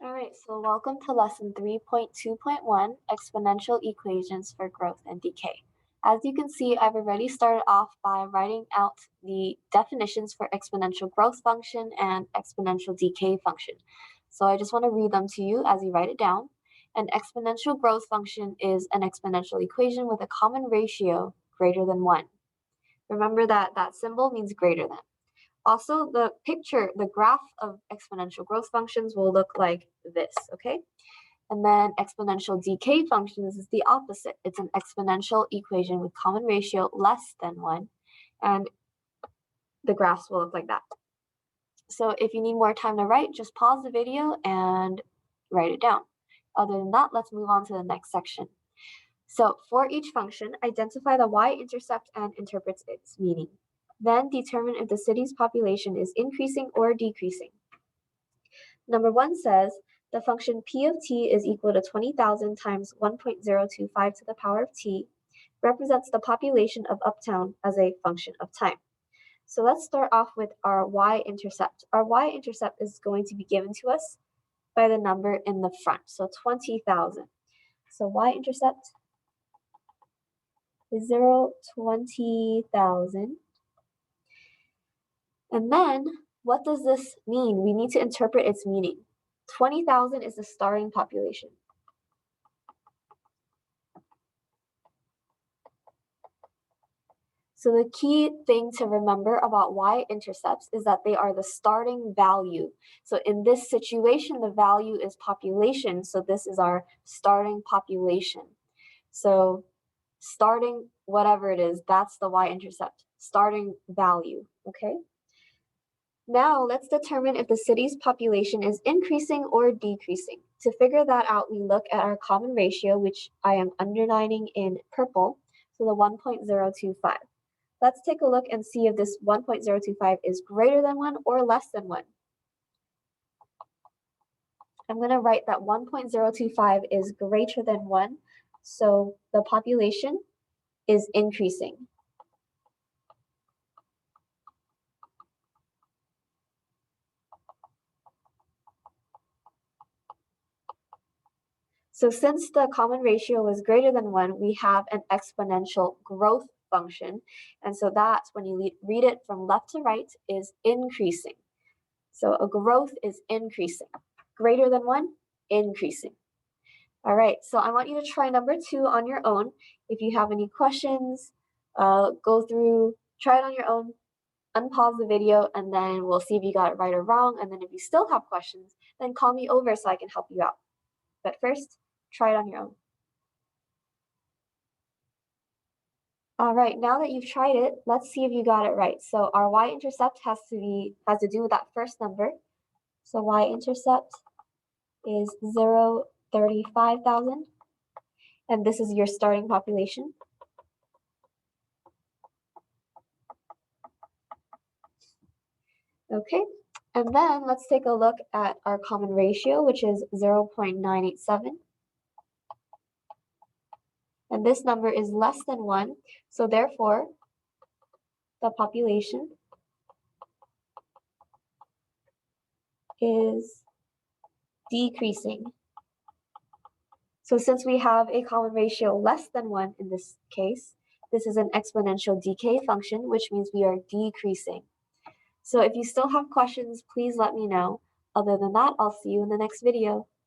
All right, so welcome to lesson 3.2.1, exponential equations for growth and decay. As you can see, I've already started off by writing out the definitions for exponential growth function and exponential decay function. So I just want to read them to you as you write it down. An exponential growth function is an exponential equation with a common ratio greater than 1. Remember that that symbol means greater than. Also, the graph of exponential growth functions will look like this, okay? And then exponential decay functions is the opposite. It's an exponential equation with common ratio less than 1, and the graphs will look like that. So if you need more time to write, just pause the video and write it down. Other than that, let's move on to the next section. So for each function, identify the y-intercept and interpret its meaning. Then determine if the city's population is increasing or decreasing. Number 1 says the function p of t is equal to 20,000 times 1.025 to the power of t represents the population of Uptown as a function of time. So let's start off with our y-intercept. Our y-intercept is going to be given to us by the number in the front, so 20,000. So y-intercept is 20,000. And then, what does this mean? We need to interpret its meaning. 20,000 is the starting population. So the key thing to remember about y-intercepts is that they are the starting value. So in this situation, the value is population. So this is our starting population. So starting whatever it is, that's the y-intercept, starting value, okay? Now let's determine if the city's population is increasing or decreasing. To figure that out, we look at our common ratio, which I am underlining in purple, so the 1.025. Let's take a look and see if this 1.025 is greater than 1 or less than 1. I'm going to write that 1.025 is greater than 1, so the population is increasing. So since the common ratio is greater than 1, we have an exponential growth function. And so that, when you read it from left to right, is increasing. So a growth is increasing. Greater than 1, increasing. All right, so I want you to try number 2 on your own. If you have any questions, go through, try it on your own, unpause the video, and then we'll see if you got it right or wrong. And then if you still have questions, then call me over so I can help you out. But first, try it on your own. All right, now that you've tried it, let's see if you got it right. So our y-intercept has to do with that first number. So y-intercept is 35,000, and this is your starting population. Okay, and then let's take a look at our common ratio, which is 0.987. And this number is less than 1, so therefore the population is decreasing. So since we have a common ratio less than 1 in this case, this is an exponential decay function, which means we are decreasing. So if you still have questions, please let me know. Other than that, I'll see you in the next video.